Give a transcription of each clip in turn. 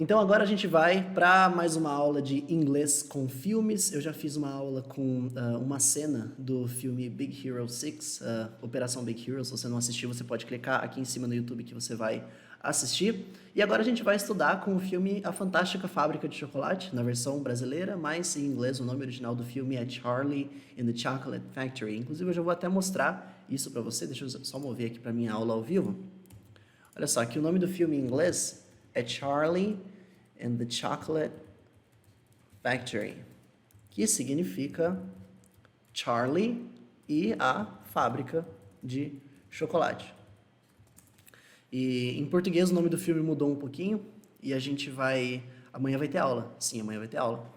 Então agora a gente vai para mais uma aula de inglês com filmes. Eu já fiz uma aula com uma cena do filme Big Hero 6, Operação Big Hero. Se você não assistiu, você pode clicar aqui em cima no YouTube que você vai assistir. E agora a gente vai estudar com o filme A Fantástica Fábrica de Chocolate, na versão brasileira, mas em inglês o nome original do filme é Charlie and the Chocolate Factory. Inclusive eu já vou até mostrar isso para você. Deixa eu só mover aqui para minha aula ao vivo. Olha só, aqui o nome do filme em inglês é Charlie and the Chocolate Factory, que significa Charlie e a fábrica de chocolate. E em português o nome do filme mudou um pouquinho e a gente vai... Amanhã vai ter aula. Sim, amanhã vai ter aula.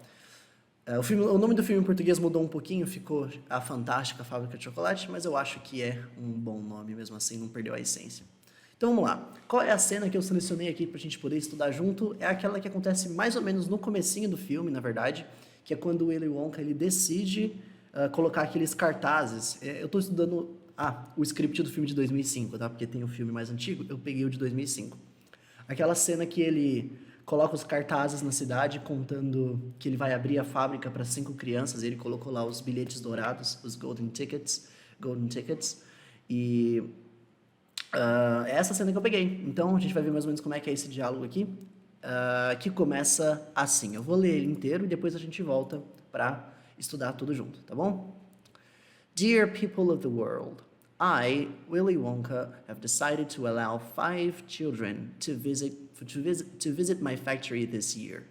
O nome do filme em português mudou um pouquinho, ficou A Fantástica Fábrica de Chocolate, mas eu acho que é um bom nome, mesmo assim, não perdeu a essência. Então vamos lá. Qual é a cena que eu selecionei aqui pra gente poder estudar junto? É aquela que acontece mais ou menos no comecinho do filme, na verdade, que é quando o Willy Wonka ele decide colocar aqueles cartazes. Eu tô estudando o script do filme de 2005, tá? Porque tem o filme mais antigo, eu peguei o de 2005. Aquela cena que ele coloca os cartazes na cidade contando que ele vai abrir a fábrica para 5 crianças, ele colocou lá os bilhetes dourados, os golden tickets, e... é essa cena que eu peguei. Então, a gente vai ver mais ou menos como é que é esse diálogo aqui, que começa assim. Eu vou ler ele inteiro e depois a gente volta para estudar tudo junto, tá bom? Dear people of the world, I, Willy Wonka, have decided to allow 5 children to visit my factory this year.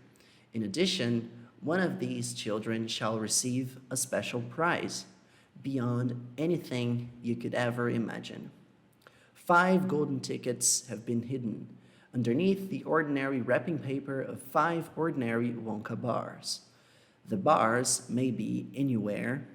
In addition, one of these children shall receive a special prize, beyond anything you could ever imagine. 5 golden tickets have been hidden underneath the ordinary wrapping paper of 5 ordinary Wonka bars. The bars may be anywhere,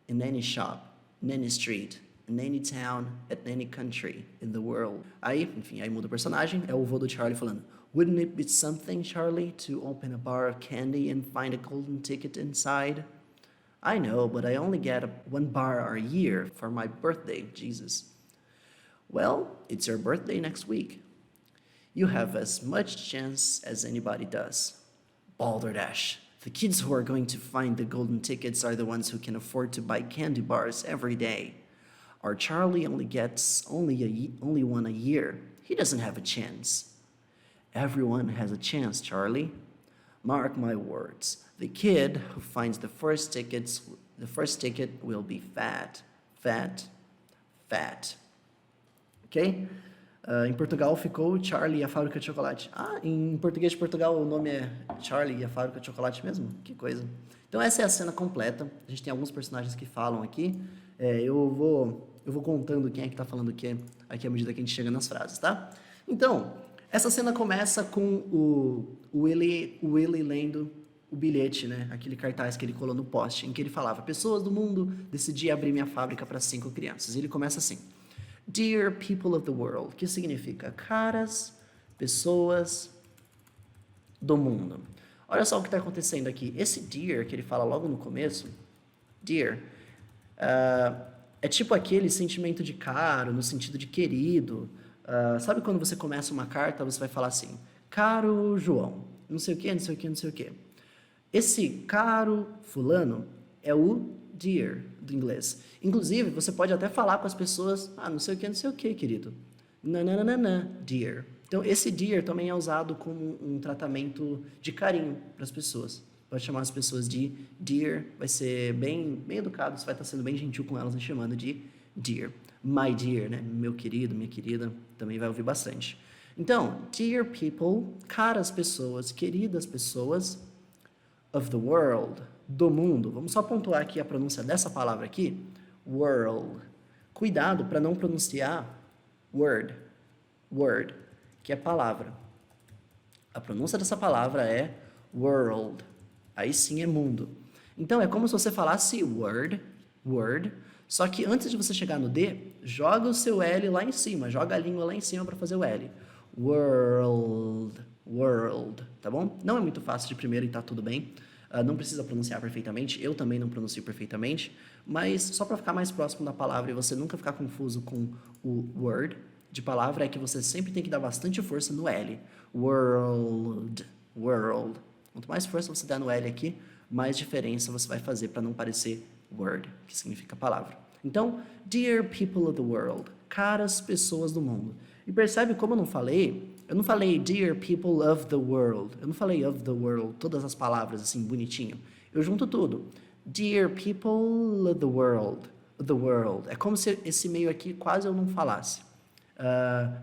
in any shop, in any street, in any town, at any country in the world. Aí, enfim, aí muda o personagem, é o vô do Charlie falando: Wouldn't it be something, Charlie, to open a bar of candy and find a golden ticket inside? I know, but I only get 1 bar a year for my birthday, Jesus. Well, it's your birthday next week. You have as much chance as anybody does. Balderdash. The kids who are going to find the golden tickets are the ones who can afford to buy candy bars every day. Our Charlie only gets only one a year. He doesn't have a chance. Everyone has a chance, Charlie. Mark my words. The kid who finds the first ticket will be fat, fat, fat. Ok? Em Portugal ficou Charlie e a Fábrica de Chocolate. Em português de Portugal o nome é Charlie e a Fábrica de Chocolate mesmo? Que coisa. Então essa é a cena completa. A gente tem alguns personagens que falam aqui. Eu vou contando quem é que tá falando o quê aqui à medida que a gente chega nas frases, tá? Então, essa cena começa com o Willy lendo o bilhete, né? Aquele cartaz que ele colou no poste, em que ele falava: pessoas do mundo, decidi abrir minha fábrica para 5 crianças. E ele começa assim: Dear people of the world, que significa caras pessoas do mundo. Olha só o que está acontecendo aqui. Esse dear que ele fala logo no começo, dear, é tipo aquele sentimento de caro, no sentido de querido. Sabe quando você começa uma carta, você vai falar assim: caro João, não sei o que, não sei o que, não sei o que. Esse caro fulano é o dear do inglês. Inclusive, você pode até falar com as pessoas: não sei o que, querido. Nananana, dear. Então, esse dear também é usado como um tratamento de carinho para as pessoas. Pode chamar as pessoas de dear, vai ser bem educado, você vai estar sendo bem gentil com elas, chamando de dear. My dear, né? Meu querido, minha querida, também vai ouvir bastante. Então, dear people, caras pessoas, queridas pessoas of the world, do mundo. Vamos só pontuar aqui a pronúncia dessa palavra aqui, world. Cuidado para não pronunciar word, que é palavra. A pronúncia dessa palavra é world. Aí sim é mundo. Então é como se você falasse word, só que antes de você chegar no D, joga o seu L lá em cima, joga a língua lá em cima para fazer o L. World, tá bom? Não é muito fácil de primeiro e tá tudo bem. Não precisa pronunciar perfeitamente, eu também não pronuncio perfeitamente, mas só para ficar mais próximo da palavra e você nunca ficar confuso com o word de palavra, é que você sempre tem que dar bastante força no L. World. Quanto mais força você dá no L aqui, mais diferença você vai fazer para não parecer word, que significa palavra. Então, dear people of the world, caras pessoas do mundo. E percebe como eu não falei dear people of the world. Eu não falei of the world, todas as palavras assim, bonitinho. Eu junto tudo. Dear people of the world. The world. É como se esse meio aqui quase eu não falasse.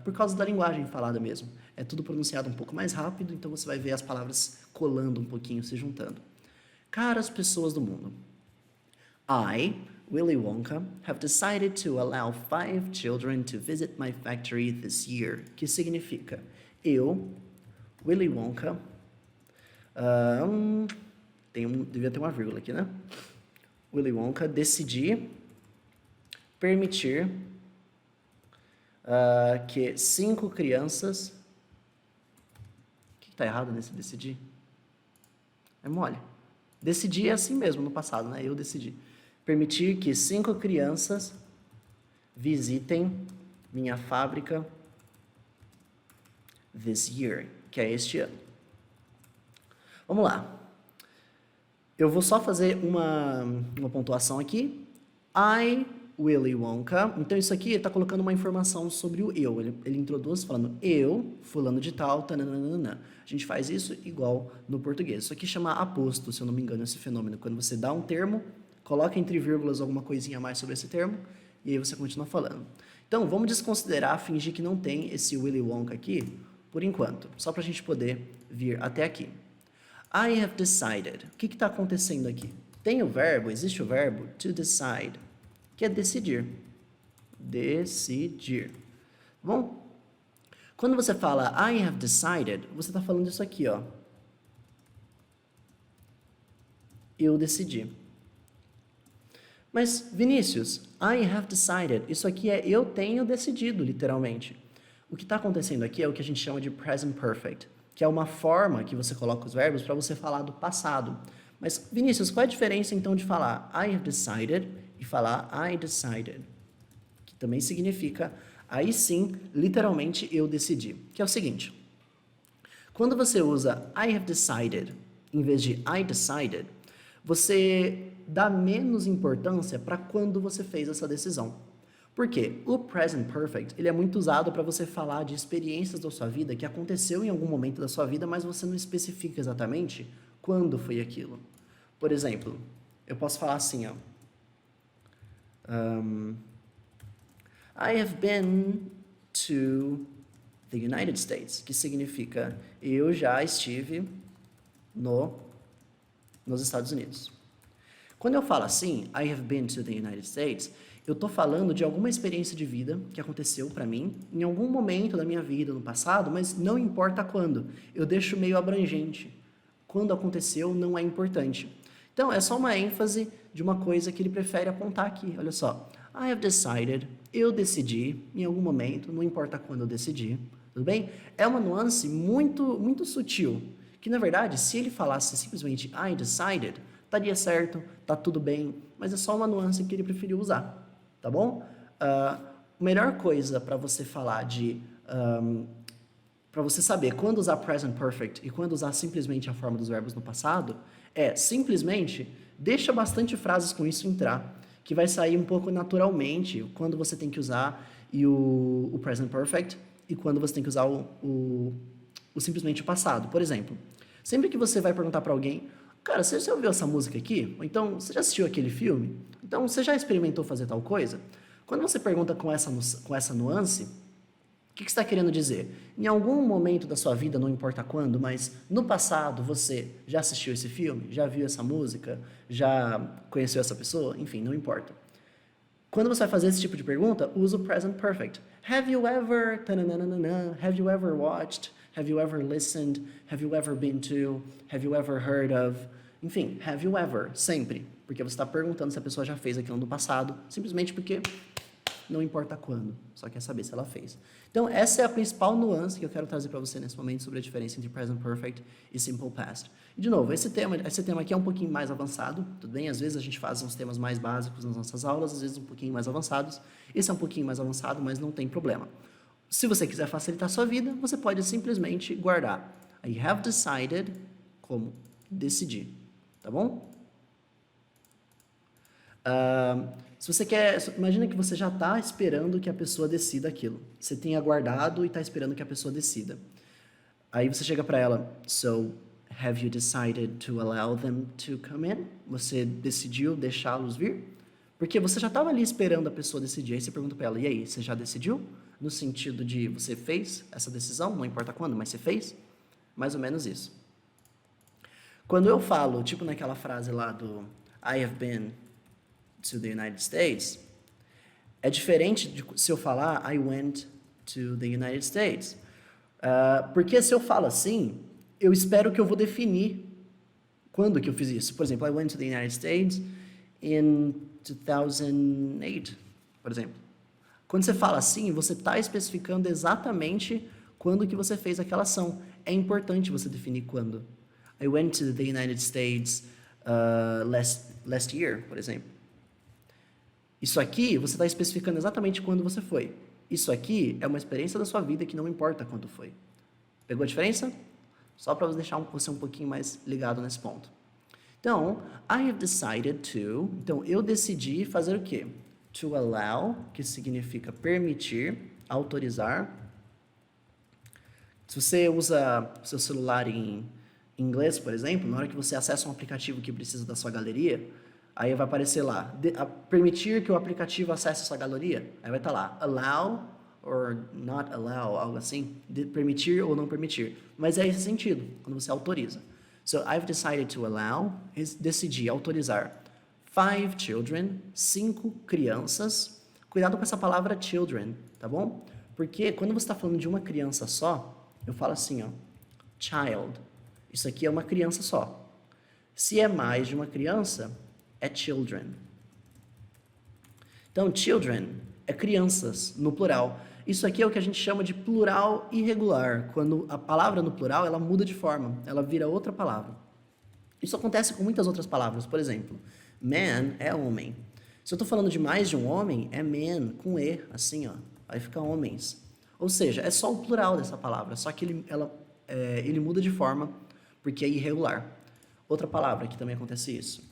Por causa da linguagem falada mesmo. É tudo pronunciado um pouco mais rápido, então você vai ver as palavras colando um pouquinho, se juntando. Caras pessoas do mundo. I, Willy Wonka, have decided to allow 5 children to visit my factory this year. Que significa, eu, Willy Wonka, devia ter uma vírgula aqui, né? Willy Wonka decidi permitir que 5 crianças... O que está errado nesse decidir? É mole. Decidir é assim mesmo no passado, né? Eu decidi. Permitir que 5 crianças visitem minha fábrica this year, que é este ano. Vamos lá. Eu vou só fazer uma pontuação aqui. I, Willy Wonka. Então, isso aqui está colocando uma informação sobre o eu. Ele introduz falando eu, fulano de tal, tananana. A gente faz isso igual no português. Isso aqui chama aposto, se eu não me engano, esse fenômeno. Quando você dá um termo, coloca entre vírgulas alguma coisinha a mais sobre esse termo, e aí você continua falando. Então, vamos desconsiderar, fingir que não tem esse Willy Wonka aqui, por enquanto. Só para a gente poder vir até aqui. I have decided. O que está acontecendo aqui? Tem o verbo, existe o verbo to decide, que é decidir. Decidir. Bom, quando você fala I have decided, você está falando isso aqui, ó. Eu decidi. Mas, Vinícius, I have decided, isso aqui é eu tenho decidido, literalmente. O que está acontecendo aqui é o que a gente chama de present perfect, que é uma forma que você coloca os verbos para você falar do passado. Mas, Vinícius, qual é a diferença, então, de falar I have decided e falar I decided? Que também significa, aí sim, literalmente, eu decidi. Que é o seguinte, quando você usa I have decided em vez de I decided, você dá menos importância para quando você fez essa decisão. Por quê? O present perfect, ele é muito usado para você falar de experiências da sua vida que aconteceu em algum momento da sua vida, mas você não especifica exatamente quando foi aquilo. Por exemplo, eu posso falar assim, ó. I have been to the United States, que significa eu já estive nos Estados Unidos. Quando eu falo assim, I have been to the United States, eu estou falando de alguma experiência de vida que aconteceu para mim em algum momento da minha vida no passado, mas não importa quando. Eu deixo meio abrangente. Quando aconteceu não é importante. Então, é só uma ênfase de uma coisa que ele prefere apontar aqui. Olha só. I have decided, eu decidi, em algum momento, não importa quando eu decidi. Tudo bem? É uma nuance muito, muito sutil. Que, na verdade, se ele falasse simplesmente I decided, estaria certo, tá tudo bem, mas é só uma nuance que ele preferiu usar. Tá bom? A melhor coisa para você falar para você saber quando usar present perfect e quando usar simplesmente a forma dos verbos no passado, é simplesmente deixa bastante frases com isso entrar, que vai sair um pouco naturalmente quando você tem que usar o present perfect e quando você tem que usar o simplesmente o passado. Por exemplo, sempre que você vai perguntar para alguém, cara, você já ouviu essa música aqui? Ou então, você já assistiu aquele filme? Então, você já experimentou fazer tal coisa? Quando você pergunta com essa nuance, o que você está querendo dizer? Em algum momento da sua vida, não importa quando, mas no passado você já assistiu esse filme? Já viu essa música? Já conheceu essa pessoa? Enfim, não importa. Quando você vai fazer esse tipo de pergunta, usa o present perfect. Have you ever... Have you ever watched... Have you ever listened? Have you ever been to? Have you ever heard of? Enfim, have you ever, sempre. Porque você está perguntando se a pessoa já fez aquilo no passado, simplesmente porque não importa quando, só quer saber se ela fez. Então, essa é a principal nuance que eu quero trazer para você nesse momento sobre a diferença entre present perfect e simple past. E, de novo, esse tema aqui é um pouquinho mais avançado, tudo bem? Às vezes a gente faz uns temas mais básicos nas nossas aulas, às vezes um pouquinho mais avançados. Esse é um pouquinho mais avançado, mas não tem problema. Se você quiser facilitar a sua vida, você pode simplesmente guardar I have decided como decidir, tá bom? Se você imagina que você já está esperando que a pessoa decida aquilo. Você tem aguardado e está esperando que a pessoa decida. Aí você chega para ela, so, have you decided to allow them to come in? Você decidiu deixá-los vir? Porque você já estava ali esperando a pessoa decidir. Aí você pergunta para ela, e aí, você já decidiu? No sentido de você fez essa decisão, não importa quando, mas você fez? Mais ou menos isso. Quando eu falo, tipo naquela frase lá do I have been to the United States, é diferente de se eu falar I went to the United States. Porque se eu falo assim, eu espero que eu vou definir quando que eu fiz isso. Por exemplo, I went to the United States in 2008, por exemplo. Quando você fala assim, você está especificando exatamente quando que você fez aquela ação. É importante você definir quando. I went to the United States last year, por exemplo. Isso aqui, você está especificando exatamente quando você foi. Isso aqui é uma experiência da sua vida que não importa quando foi. Pegou a diferença? Só para deixar você um pouquinho mais ligado nesse ponto. Então, I have decided to... Então, eu decidi fazer o quê? To allow, que significa permitir, autorizar. Se você usa seu celular em inglês, por exemplo, na hora que você acessa um aplicativo que precisa da sua galeria, aí vai aparecer lá, permitir que o aplicativo acesse a sua galeria. Aí vai estar lá, allow or not allow, algo assim, permitir ou não permitir. Mas é esse sentido, quando você autoriza. So, I've decided to allow, decidi autorizar 5 children, 5 crianças. Cuidado com essa palavra children, tá bom? Porque quando você está falando de uma criança só, eu falo assim, ó, child. Isso aqui é uma criança só. Se é mais de uma criança, é children. Então, children é crianças, no plural. Isso aqui é o que a gente chama de plural irregular. Quando a palavra no plural, ela muda de forma, ela vira outra palavra. Isso acontece com muitas outras palavras. Por exemplo, man é homem. Se eu estou falando de mais de um homem, é man, com E, assim, ó. Aí fica homens. Ou seja, é só o plural dessa palavra, só que ele muda de forma porque é irregular. Outra palavra que também acontece isso.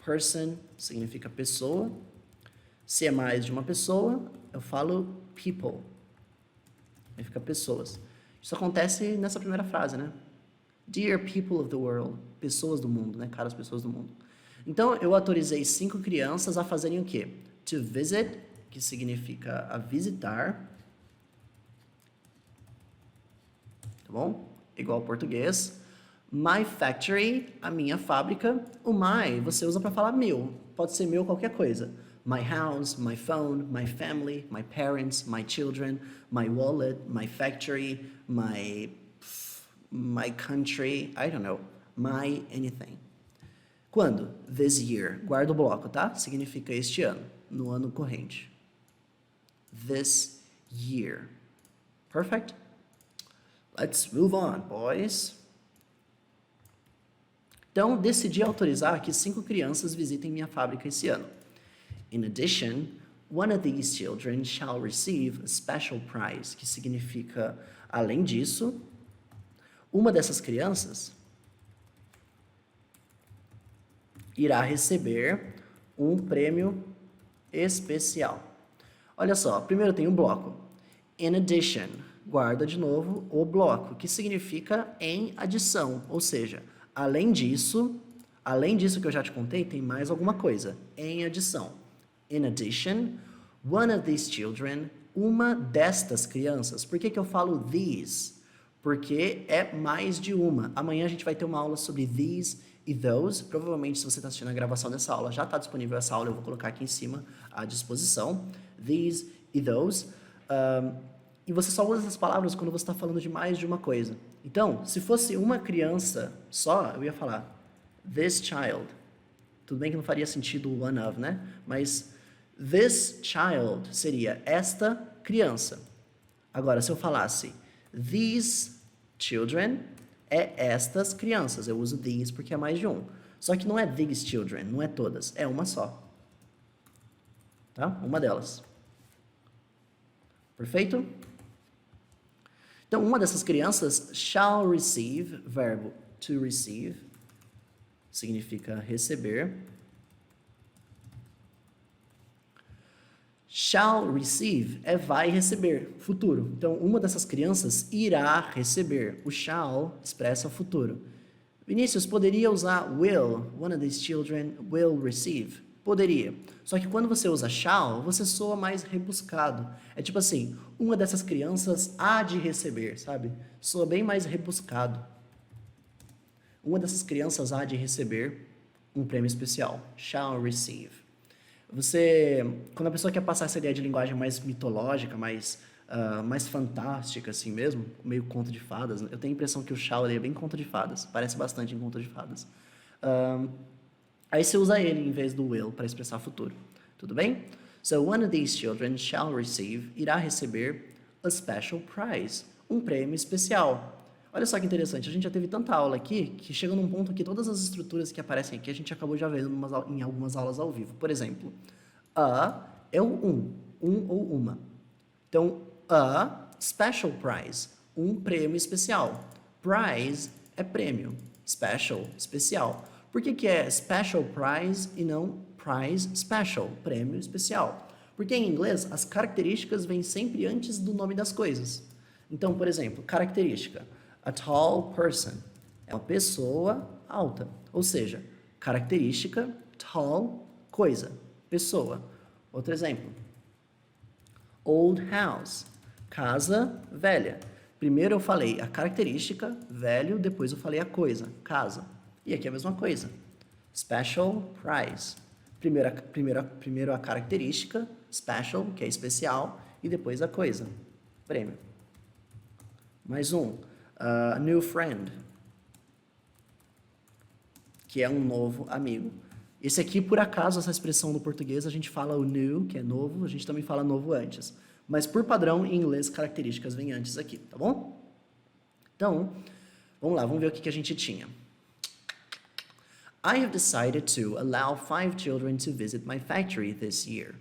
Person significa pessoa. Se é mais de uma pessoa, eu falo people. Aí fica pessoas. Isso acontece nessa primeira frase, né? Dear people of the world. Pessoas do mundo, né? Caras pessoas do mundo. Então, eu autorizei 5 crianças a fazerem o quê? To visit, que significa a visitar. Tá bom? Igual ao português. My factory, a minha fábrica. O my, você usa para falar meu. Pode ser meu qualquer coisa. My house, my phone, my family, my parents, my children, my wallet, my factory, my country, I don't know, my anything. Quando? This year. Guarda o bloco, tá? Significa este ano, no ano corrente. This year. Perfect? Let's move on, boys. Então, decidi autorizar que 5 crianças visitem minha fábrica esse ano. In addition, one of these children shall receive a special prize, que significa, além disso, uma dessas crianças irá receber um prêmio especial. Olha só, primeiro tem um bloco. In addition, guarda de novo o bloco, que significa em adição, ou seja, além disso que eu já te contei, tem mais alguma coisa, em adição. In addition, one of these children, uma destas crianças. Por que eu falo these? Porque é mais de uma. Amanhã a gente vai ter uma aula sobre these e those. Provavelmente, se você está assistindo a gravação dessa aula, já está disponível essa aula, eu vou colocar aqui em cima à disposição. These e those. E você só usa essas palavras quando você está falando de mais de uma coisa. Então, se fosse uma criança só, eu ia falar this child. Tudo bem que não faria sentido o one of, né? Mas this child seria esta criança. Agora, se eu falasse these children, é estas crianças. Eu uso these porque é mais de um. Só que não é these children, não é todas. É uma só. Tá? Uma delas. Perfeito? Então, uma dessas crianças shall receive, verbo to receive, significa receber. Shall receive é vai receber, futuro. Então, uma dessas crianças irá receber. O shall expressa o futuro. Vinícius, poderia usar will, one of these children will receive. Poderia. Só que quando você usa shall, você soa mais rebuscado. É tipo assim, uma dessas crianças há de receber, sabe? Soa bem mais rebuscado. Uma dessas crianças há de receber um prêmio especial. Shall receive. Quando a pessoa quer passar essa ideia de linguagem mais mitológica, mais fantástica, assim mesmo, meio conto de fadas, eu tenho a impressão que o shall é bem conto de fadas, parece bastante em conto de fadas. Aí você usa ele em vez do will para expressar futuro, tudo bem? So, one of these children shall receive, irá receber a special prize, um prêmio especial. Olha só que interessante, a gente já teve tanta aula aqui que chega num ponto que todas as estruturas que aparecem aqui a gente acabou já vendo em algumas aulas ao vivo. Por exemplo, a é o um ou uma. Então, a special prize, um prêmio especial. Prize é prêmio, special, especial. Por que é special prize e não prize special, prêmio especial? Porque em inglês as características vêm sempre antes do nome das coisas. Então, por exemplo, característica. A tall person é uma pessoa alta. Ou seja, característica, tall, coisa, pessoa. Outro exemplo. Old house, casa velha. Primeiro eu falei a característica, velho, depois eu falei a coisa, casa. E aqui é a mesma coisa. Special prize. Primeiro a característica, special, que é especial, e depois a coisa, prêmio. Mais um. A new friend, que é um novo amigo. Esse aqui, por acaso, essa expressão no português, a gente fala o new, que é novo, a gente também fala novo antes. Mas, por padrão, em inglês, características vêm antes aqui, tá bom? Então, vamos lá, vamos ver o que a gente tinha. I have decided to allow 5 children to visit my factory this year.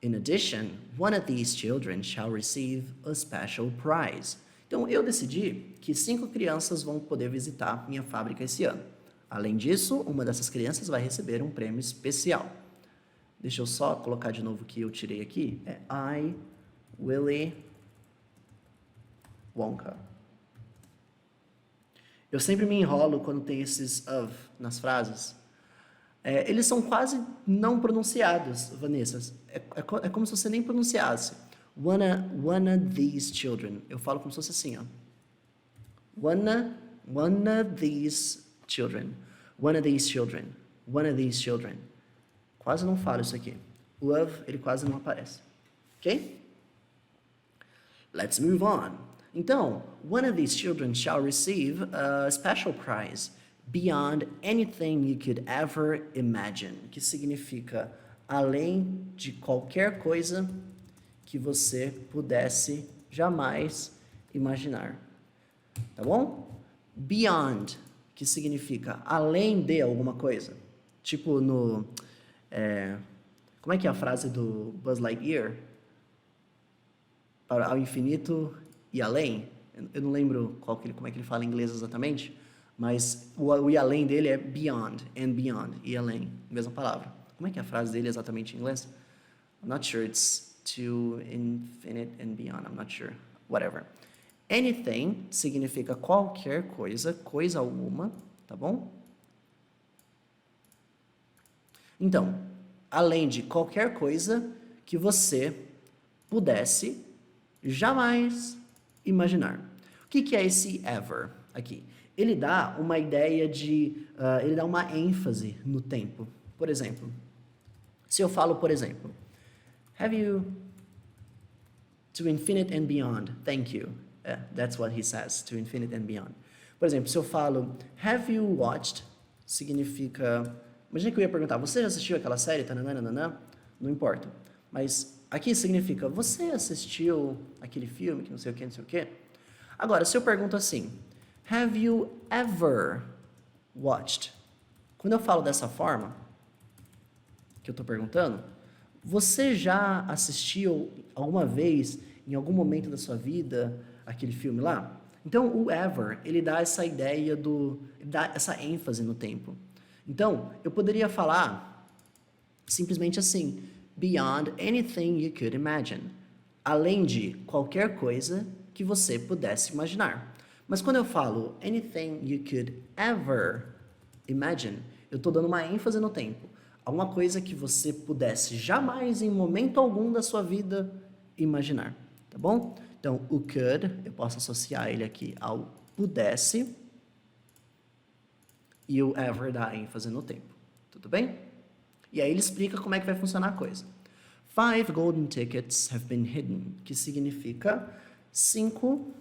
In addition, one of these children shall receive a special prize. Então, eu decidi que 5 crianças vão poder visitar minha fábrica esse ano. Além disso, uma dessas crianças vai receber um prêmio especial. Deixa eu só colocar de novo o que eu tirei aqui. É I, Willy Wonka. Eu sempre me enrolo quando tem esses of nas frases. Eles são quase não pronunciados, Vanessa. É como se você nem pronunciasse. One of these children. Eu falo como se fosse assim, ó. One of these children. One of these children. One of these children. Quase não falo isso aqui. O of, ele quase não aparece. Ok? Let's move on. Então, one of these children shall receive a special prize beyond anything you could ever imagine. Que significa além de qualquer coisa que você pudesse jamais imaginar. Tá bom? Beyond, que significa além de alguma coisa. Tipo no... como é que é a frase do Buzz Lightyear? Para ao infinito e além. Eu não lembro como é que ele fala em inglês exatamente, mas o e além dele é beyond, and beyond, e além, mesma palavra. Como é que é a frase dele exatamente em inglês? I'm not sure, it's to infinite and beyond, I'm not sure, whatever. Anything significa qualquer coisa, coisa alguma, tá bom? Então, além de qualquer coisa que você pudesse jamais imaginar. O que é esse ever aqui? Ele dá uma ideia de... ele dá uma ênfase no tempo. Por exemplo, se eu falo, por exemplo, have you... to infinite and beyond, thank you. That's what he says, to infinite and beyond. Por exemplo, se eu falo, have you watched, significa... Imagina que eu ia perguntar, você já assistiu aquela série? Tananana? Não importa. Mas aqui significa, você assistiu aquele filme que não sei o que, não sei o que? Agora, se eu pergunto assim, have you ever watched? Quando eu falo dessa forma, que eu estou perguntando, você já assistiu alguma vez, em algum momento da sua vida, aquele filme lá? Então, o ever, ele dá essa ideia ele dá essa ênfase no tempo. Então, eu poderia falar simplesmente assim, beyond anything you could imagine. Além de qualquer coisa que você pudesse imaginar. Mas quando eu falo anything you could ever imagine, eu estou dando uma ênfase no tempo. Alguma coisa que você pudesse jamais, em momento algum da sua vida, imaginar. Tá bom? Então, o could, eu posso associar ele aqui ao pudesse. E o ever dá ênfase no tempo. Tudo bem? E aí ele explica como é que vai funcionar a coisa. 5 golden tickets have been hidden, que significa 5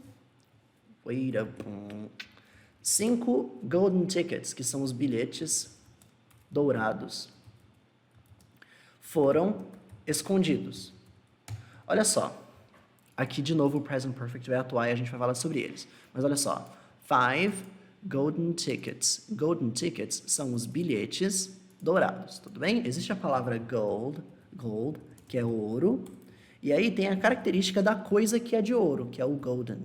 golden tickets, que são os bilhetes dourados, foram escondidos. Olha só, aqui de novo o present perfect vai atuar e a gente vai falar sobre eles. Mas olha só, 5 golden tickets. Golden tickets são os bilhetes dourados, tudo bem? Existe a palavra gold, que é ouro, e aí tem a característica da coisa que é de ouro, que é o golden.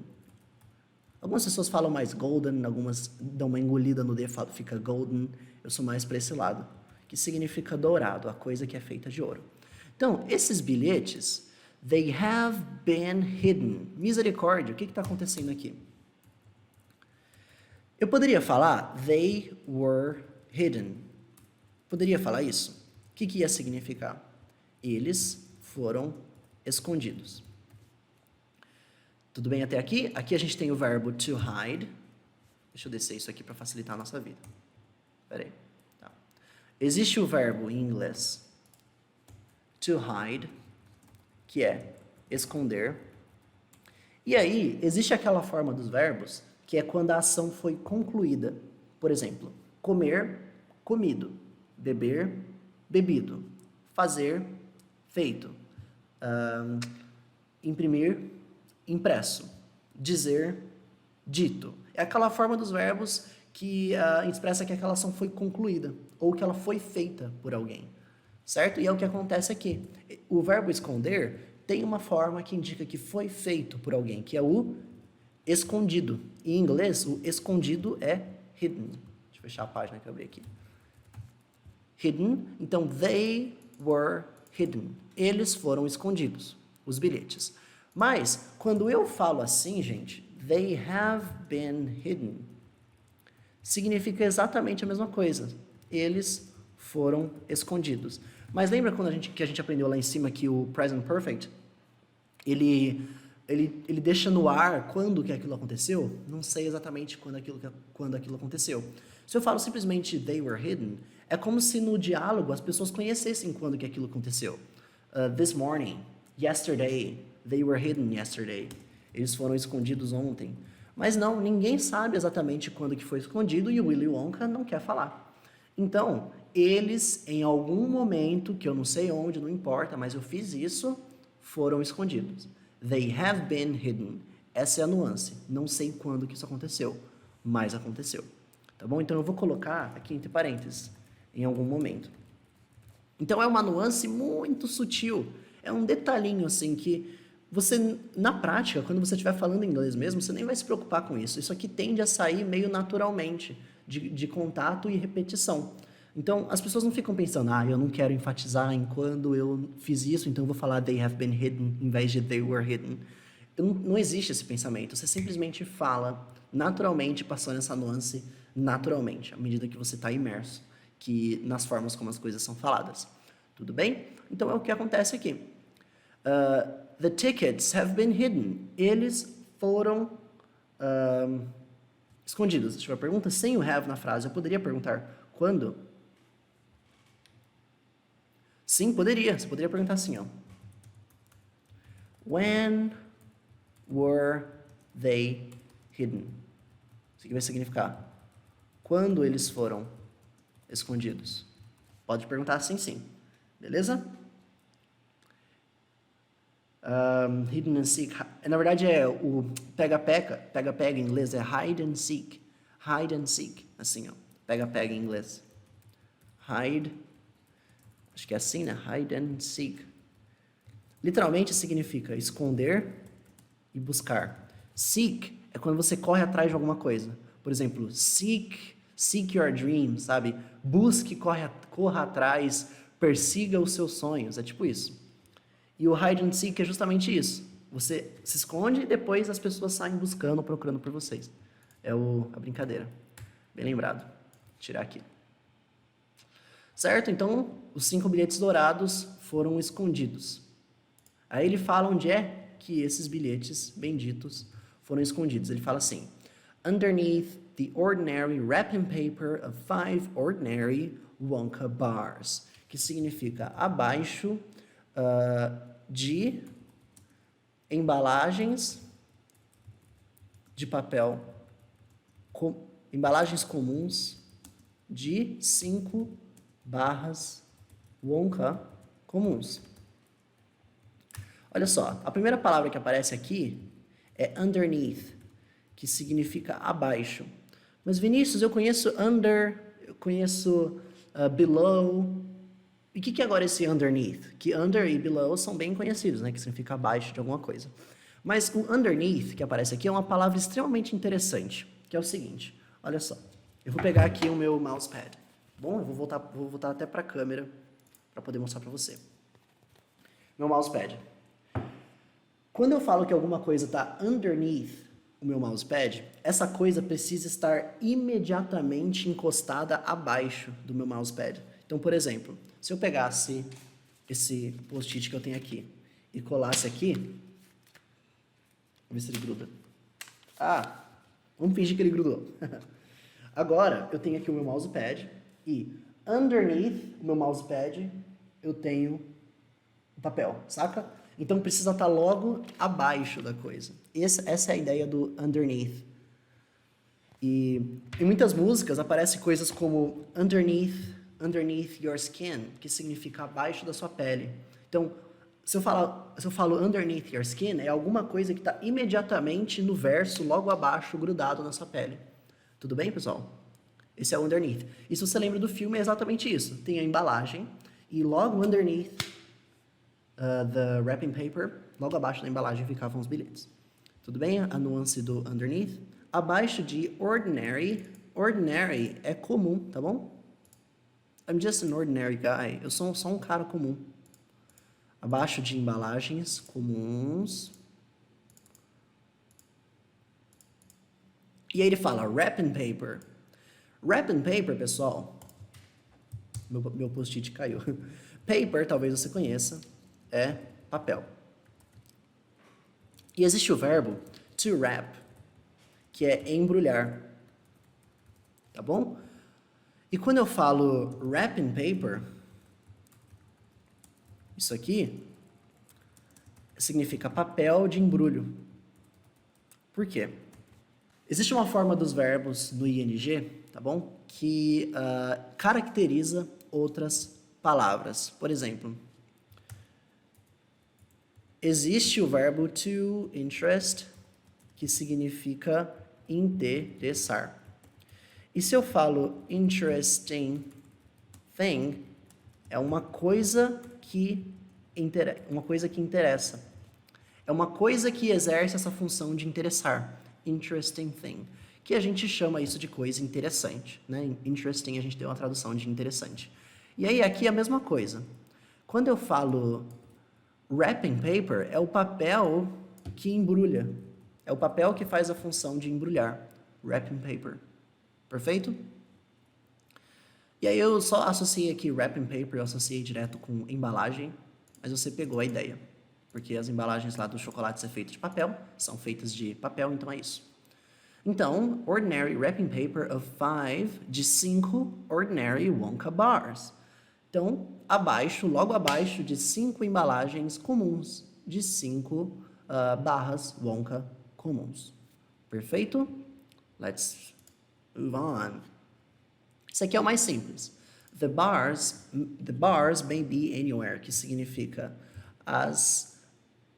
Algumas pessoas falam mais golden, algumas dão uma engolida no D, fica golden. Eu sou mais para esse lado, que significa dourado, a coisa que é feita de ouro. Então, esses bilhetes, they have been hidden. Misericórdia, o que está acontecendo aqui? Eu poderia falar, they were hidden. Poderia falar isso? O que ia significar? Eles foram escondidos. Tudo bem até aqui? Aqui a gente tem o verbo to hide. Deixa eu descer isso aqui para facilitar a nossa vida. Espera aí. Tá. Existe o verbo em inglês to hide, que é esconder. E aí, existe aquela forma dos verbos que é quando a ação foi concluída. Por exemplo, comer, comido. Beber, bebido. Fazer, feito. Imprimir, impresso. Dizer, dito. É aquela forma dos verbos que expressa que aquela ação foi concluída ou que ela foi feita por alguém, certo? E é o que acontece aqui. O verbo esconder tem uma forma que indica que foi feito por alguém, que é o escondido. Em inglês, o escondido é hidden. Deixa eu fechar a página que eu abri aqui. Hidden, então they were hidden. Eles foram escondidos, os bilhetes. Mas, quando eu falo assim, gente, they have been hidden, significa exatamente a mesma coisa. Eles foram escondidos. Mas lembra que a gente aprendeu lá em cima que o present perfect, ele deixa no ar quando que aquilo aconteceu? Não sei exatamente quando aquilo aconteceu. Se eu falo simplesmente they were hidden, é como se no diálogo as pessoas conhecessem quando que aquilo aconteceu. This morning, yesterday, they were hidden yesterday. Eles foram escondidos ontem. Mas não, ninguém sabe exatamente quando que foi escondido e o Willy Wonka não quer falar. Então, eles, em algum momento, que eu não sei onde, não importa, mas eu fiz isso, foram escondidos. They have been hidden. Essa é a nuance. Não sei quando que isso aconteceu, mas aconteceu. Tá bom? Então, eu vou colocar aqui entre parênteses, em algum momento. Então, é uma nuance muito sutil. É um detalhinho, assim, que você, na prática, quando você estiver falando inglês mesmo, você nem vai se preocupar com isso. Isso aqui tende a sair meio naturalmente, de contato e repetição. Então, as pessoas não ficam pensando, eu não quero enfatizar em quando eu fiz isso, então eu vou falar they have been hidden em vez de they were hidden. Não existe esse pensamento. Você simplesmente fala naturalmente, passando essa nuance naturalmente, à medida que você está imerso nas formas como as coisas são faladas. Tudo bem? Então, é o que acontece aqui. The tickets have been hidden. Eles foram escondidos. Se tiver pergunta, sem o have na frase, eu poderia perguntar quando? Sim, poderia. Você poderia perguntar assim, ó. When were they hidden? Isso aqui vai significar quando eles foram escondidos. Pode perguntar assim, sim. Beleza? Hidden and seek. Na verdade, é o pega-pega em inglês é hide and seek. Hide and seek. Assim, ó. Pega-pega em inglês. Hide. Acho que é assim, né? Hide and seek. Literalmente significa esconder e buscar. Seek é quando você corre atrás de alguma coisa. Por exemplo, seek your dream, sabe? Busque, corra atrás, persiga os seus sonhos. É tipo isso. E o hide and seek é justamente isso. Você se esconde e depois as pessoas saem buscando, procurando por vocês. É a brincadeira. Bem lembrado. Vou tirar aqui. Certo? Então, os 5 bilhetes dourados foram escondidos. Aí ele fala onde é que esses bilhetes benditos foram escondidos. Ele fala assim: underneath the ordinary wrapping paper of 5 ordinary Wonka bars, que significa abaixo de embalagens de papel, embalagens comuns de 5 barras Wonka comuns. Olha só, a primeira palavra que aparece aqui é underneath, que significa abaixo. Mas Vinícius, eu conheço under, eu conheço below. E o que é agora esse underneath? Que under e below são bem conhecidos, né? Que significa abaixo de alguma coisa. Mas o underneath, que aparece aqui, é uma palavra extremamente interessante, que é o seguinte. Olha só, eu vou pegar aqui o meu mousepad. Bom, eu vou voltar até para a câmera para poder mostrar para você. Meu mousepad. Quando eu falo que alguma coisa está underneath o meu mousepad, essa coisa precisa estar imediatamente encostada abaixo do meu mousepad. Então, por exemplo, se eu pegasse esse post-it que eu tenho aqui e colasse aqui, vamos ver se ele gruda. Ah, vamos fingir que ele grudou. Agora, eu tenho aqui o meu mousepad e underneath o meu mousepad eu tenho o papel, saca? Então precisa estar logo abaixo da coisa. Essa é a ideia do underneath. E em muitas músicas aparecem coisas como underneath your skin, que significa abaixo da sua pele. Então, se eu falo underneath your skin, é alguma coisa que está imediatamente no verso, logo abaixo, grudado na sua pele. Tudo bem, pessoal? Esse é o underneath. E se você lembra do filme, é exatamente isso. Tem a embalagem e logo underneath the wrapping paper, logo abaixo da embalagem ficavam os bilhetes. Tudo bem? A nuance do underneath. Abaixo de ordinary, ordinary é comum, tá bom? I'm just an ordinary guy. Eu sou só um cara comum. Abaixo de embalagens comuns. E aí ele fala wrapping paper. Wrapping paper, pessoal, meu post-it caiu. Paper, talvez você conheça, é papel. E existe o verbo to wrap, que é embrulhar. Tá bom? E quando eu falo wrapping paper, isso aqui significa papel de embrulho. Por quê? Existe uma forma dos verbos no ing, tá bom? Que caracteriza outras palavras. Por exemplo, existe o verbo to interest, que significa interessar. E se eu falo interesting thing, é uma coisa que interessa. É uma coisa que exerce essa função de interessar. Interesting thing. Que a gente chama isso de coisa interessante, né? Interesting a gente deu uma tradução de interessante. E aí aqui é a mesma coisa. Quando eu falo wrapping paper, é o papel que embrulha. É o papel que faz a função de embrulhar. Wrapping paper. Perfeito? E aí eu só associei aqui wrapping paper, eu associei direto com embalagem, mas você pegou a ideia. Porque as embalagens lá do chocolate são feitas de papel, são feitas de papel, então é isso. Então, ordinary wrapping paper of 5, de 5 ordinary Wonka bars. Então, abaixo, logo abaixo de 5 embalagens comuns, de 5 barras Wonka comuns. Perfeito? Let's move on. Isso aqui é o mais simples. The bars may be anywhere, que significa as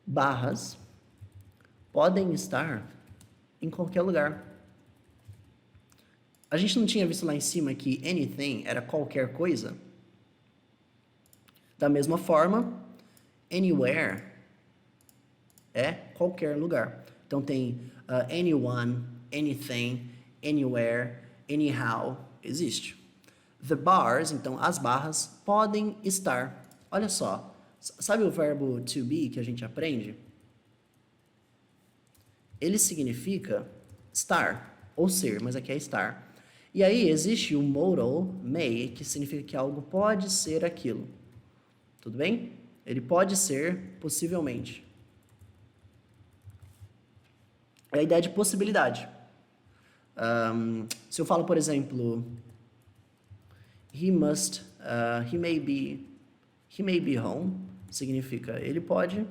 barras podem estar em qualquer lugar. A gente não tinha visto lá em cima que anything era qualquer coisa? Da mesma forma, anywhere é qualquer lugar. Então tem anyone, anything, anywhere, anyhow, existe. The bars, então as barras, podem estar. Olha só, sabe o verbo to be que a gente aprende? Ele significa estar, ou ser, mas aqui é estar. E aí existe o modal may, que significa que algo pode ser aquilo. Tudo bem? Ele pode ser, possivelmente. É a ideia de possibilidade. Se eu falo, por exemplo, he may be home, significa ele pode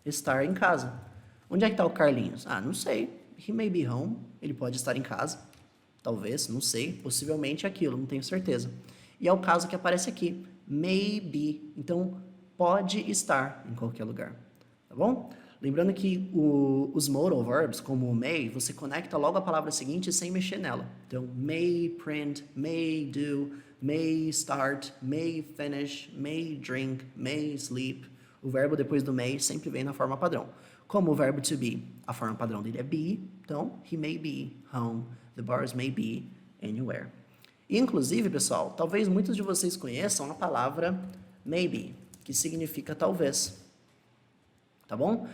estar em casa. Onde é que está o Carlinhos? Ah, não sei. He may be home, ele pode estar em casa. Talvez, não sei, possivelmente aquilo, não tenho certeza. E é o caso que aparece aqui, may be. Então, pode estar em qualquer lugar, tá bom? Lembrando que os modal verbs, como o may, você conecta logo a palavra seguinte sem mexer nela. Então, may print, may do, may start, may finish, may drink, may sleep. O verbo depois do may sempre vem na forma padrão. Como o verbo to be, a forma padrão dele é be, então, he may be home, the bars may be anywhere. E, inclusive, pessoal, talvez muitos de vocês conheçam a palavra maybe, que significa talvez. Tá bom?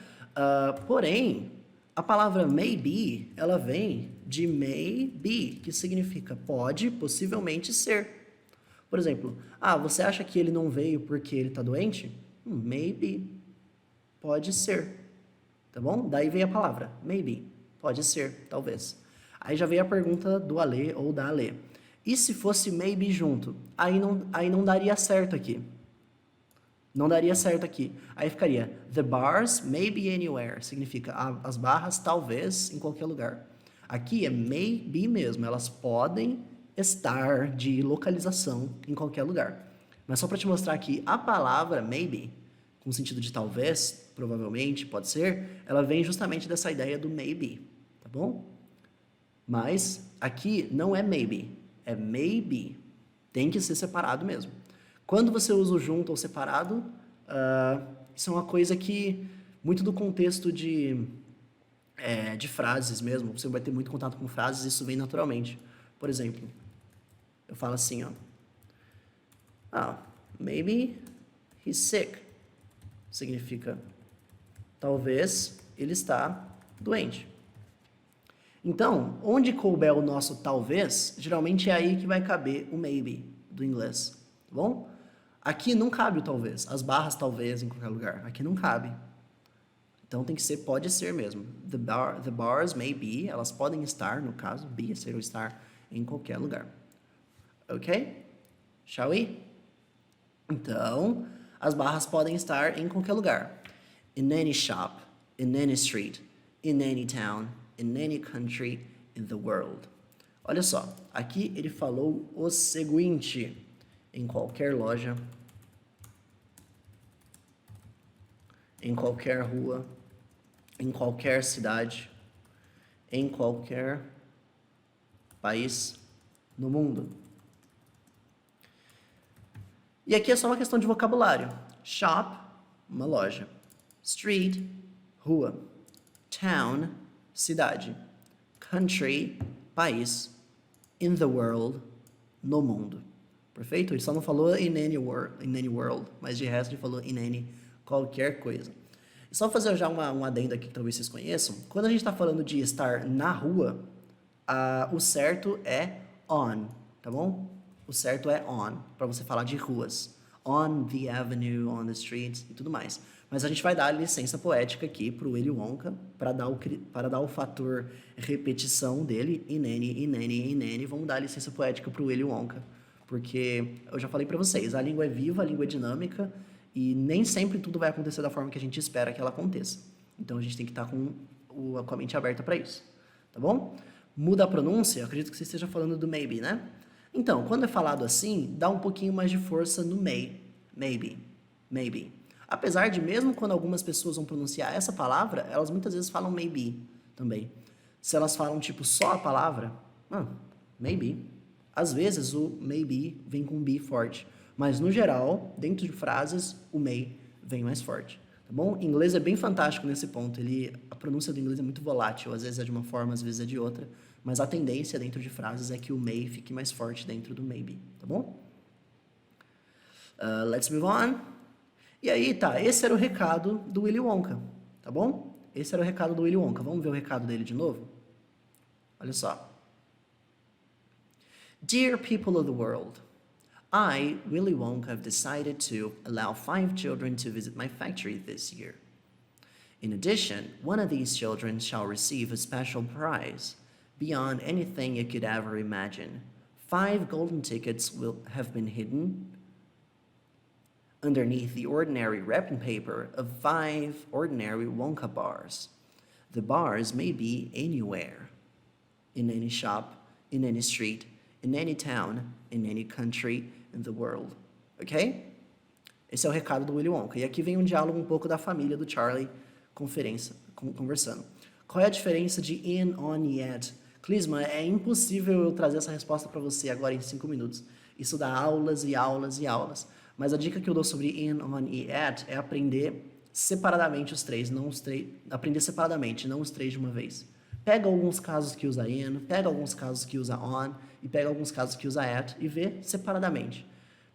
Porém, a palavra maybe, ela vem de may be, que significa pode, possivelmente ser. Por exemplo, você acha que ele não veio porque ele está doente? Maybe. Pode ser. Tá bom? Daí vem a palavra maybe. Pode ser, talvez. Aí já veio a pergunta do Alê ou da Alê. E se fosse maybe junto? Aí não daria certo aqui. Não daria certo aqui. Aí ficaria the bars may be anywhere. Significa as barras talvez em qualquer lugar. Aqui é may be mesmo. Elas podem estar de localização em qualquer lugar. Mas só para te mostrar que a palavra maybe, com o sentido de talvez, provavelmente, pode ser, ela vem justamente dessa ideia do maybe. Tá bom? Mas aqui não é maybe. É maybe. Tem que ser separado mesmo. Quando você usa o junto ou separado, isso é uma coisa que, muito do contexto de frases mesmo, você vai ter muito contato com frases, isso vem naturalmente. Por exemplo, eu falo assim, maybe he's sick. Significa, talvez ele está doente. Então, onde couber o nosso talvez, geralmente é aí que vai caber o maybe do inglês, tá bom? Aqui não cabe o talvez, as barras talvez em qualquer lugar, aqui não cabe. Então tem que ser, pode ser mesmo. The bars may be, elas podem estar, no caso, be é ser ou estar, em qualquer lugar. Ok? Shall we? Então, as barras podem estar em qualquer lugar. In any shop, in any street, in any town, in any country in the world. Olha só, aqui ele falou o seguinte: em qualquer loja, em qualquer rua, em qualquer cidade, em qualquer país no mundo. E aqui é só uma questão de vocabulário. Shop, uma loja. Street, rua. Town, cidade. Country, país. In the world, no mundo. Perfeito? Ele só não falou in any world, mas de resto ele falou in any, qualquer coisa. Só fazer já um adendo aqui que talvez vocês conheçam. Quando a gente está falando de estar na rua, o certo é on, tá bom? O certo é on, para você falar de ruas. On the avenue, on the streets e tudo mais. Mas a gente vai dar a licença poética aqui para o Willy Wonka, para dar o fator repetição dele, in any, vamos dar a licença poética para o Willy Wonka. Porque eu já falei para vocês, a língua é viva, a língua é dinâmica, e nem sempre tudo vai acontecer da forma que a gente espera que ela aconteça. Então a gente tem que estar com a mente aberta para isso, tá bom? Muda a pronúncia, eu acredito que você esteja falando do maybe, né? Então, quando é falado assim, dá um pouquinho mais de força no maybe. Apesar de, mesmo quando algumas pessoas vão pronunciar essa palavra, elas muitas vezes falam maybe também. Se elas falam, tipo, só a palavra, maybe. Às vezes, o maybe vem com be forte. Mas, no geral, dentro de frases, o may vem mais forte. tá bom? Em inglês é bem fantástico nesse ponto, a pronúncia do inglês é muito volátil, às vezes é de uma forma, às vezes é de outra, mas a tendência dentro de frases é que o may fique mais forte dentro do maybe, tá bom? Let's move on. E aí, tá, esse era o recado do Willy Wonka, tá bom? Esse era o recado do Willy Wonka. Vamos ver o recado dele de novo? Olha só. Dear people of the world, I, Willy Wonka, have decided to allow 5 children to visit my factory this year. In addition, one of these children shall receive a special prize beyond anything you could ever imagine. 5 golden tickets will have been hidden underneath the ordinary wrapping paper of 5 ordinary Wonka bars. The bars may be anywhere, in any shop, in any street, in any town, in any country in the world. Ok? Esse é o recado do Willy Wonka. E aqui vem um diálogo um pouco da família do Charlie conversando. Qual é a diferença de in, on e at? Clisma, é impossível eu trazer essa resposta para você agora em 5 minutos. Isso dá aulas e aulas e aulas. Mas a dica que eu dou sobre in, on e at é aprender separadamente os três, aprender separadamente, não os três de uma vez. Pega alguns casos que usa in, pega alguns casos que usa on e pega alguns casos que usa at e vê separadamente.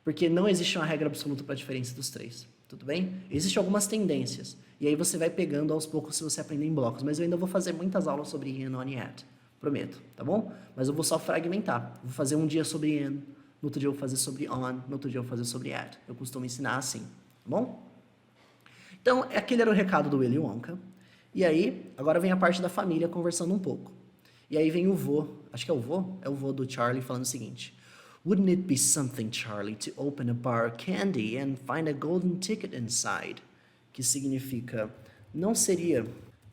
Porque não existe uma regra absoluta para a diferença dos três, tudo bem? Existem algumas tendências, e aí você vai pegando aos poucos se você aprender em blocos, mas eu ainda vou fazer muitas aulas sobre in, on e at, prometo, tá bom? Mas eu vou só fragmentar, vou fazer um dia sobre in, no outro dia eu vou fazer sobre on, no outro dia eu vou fazer sobre at. Eu costumo ensinar assim, tá bom? Então, aquele era o recado do Willy Wonka. E aí, agora vem a parte da família conversando um pouco. E aí vem o vô, acho que é o vô? É o vô do Charlie falando o seguinte. Wouldn't it be something, Charlie, to open a bar of candy and find a golden ticket inside? Que significa, não seria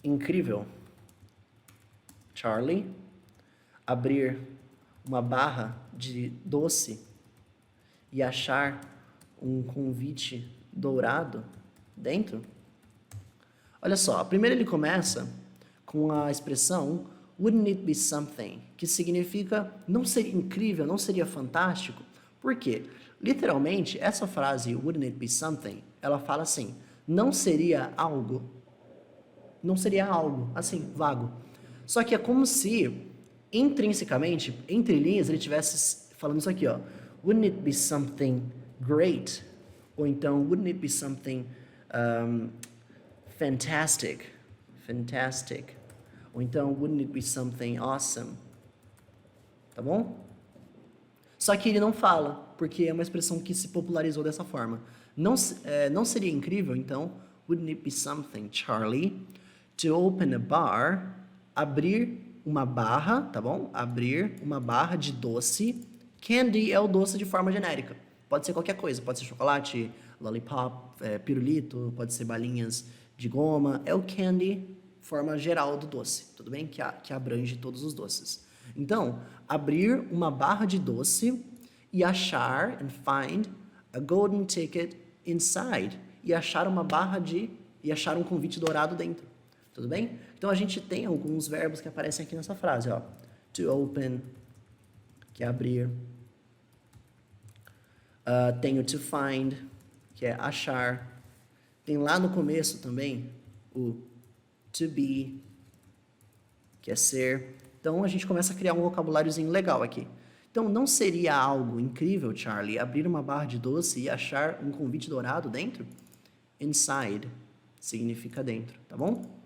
incrível, Charlie, abrir uma barra de doce e achar um convite dourado dentro? Olha só, primeiro ele começa com a expressão wouldn't it be something, que significa não seria incrível, não seria fantástico? Por quê? Literalmente, essa frase wouldn't it be something, ela fala assim, não seria algo, assim, vago. Só que é como se intrinsecamente, entre linhas, ele estivesse falando isso aqui, ó. Wouldn't it be something great? Ou então, wouldn't it be something fantastic? Ou então, wouldn't it be something awesome? Tá bom? Só que ele não fala, porque é uma expressão que se popularizou dessa forma. Não seria incrível, então, wouldn't it be something, Charlie, to open a bar, abrir uma barra, tá bom? Abrir uma barra de doce. Candy é o doce de forma genérica. Pode ser qualquer coisa. Pode ser chocolate, lollipop, pirulito, pode ser balinhas de goma. É o candy, forma geral do doce, tudo bem? Que abrange todos os doces. Então, abrir uma barra de doce e achar, and find, a golden ticket inside. E achar e achar um convite dourado dentro. Tudo bem? Então, a gente tem alguns verbos que aparecem aqui nessa frase, ó. To open, que é abrir. Tem o to find, que é achar. Tem lá no começo também o to be, que é ser. Então, a gente começa a criar um vocabuláriozinho legal aqui. Então, não seria algo incrível, Charlie, abrir uma barra de doce e achar um convite dourado dentro? Inside significa dentro, tá bom?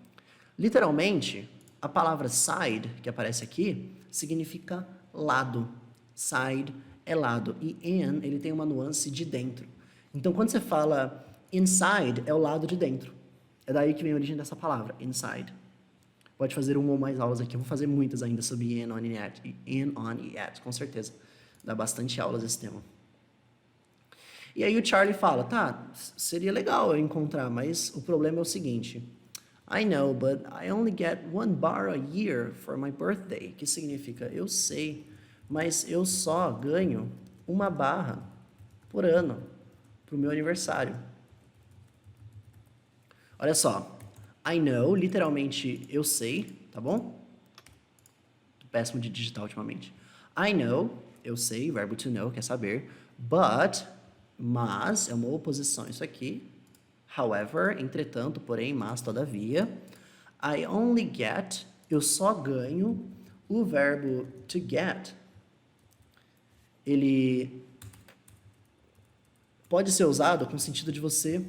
Literalmente, a palavra side, que aparece aqui, significa lado. Side é lado. E in, ele tem uma nuance de dentro. Então, quando você fala inside, é o lado de dentro. É daí que vem a origem dessa palavra, inside. Pode fazer uma ou mais aulas aqui. Eu vou fazer muitas ainda sobre in, on e at. In, on e at, com certeza. Dá bastante aulas esse tema. E aí o Charlie fala, tá, seria legal eu encontrar, mas o problema é o seguinte... I know, but I only get 1 bar a year for my birthday. Que significa, eu sei, mas eu só ganho uma barra por ano para o meu aniversário. Olha só, I know, literalmente eu sei, tá bom? Tô péssimo de digital ultimamente. I know, eu sei, verbo to know, quer saber. But, mas, é uma oposição isso aqui. However, entretanto, porém, mas, todavia. I only get, eu só ganho o verbo to get. Ele pode ser usado com o sentido de você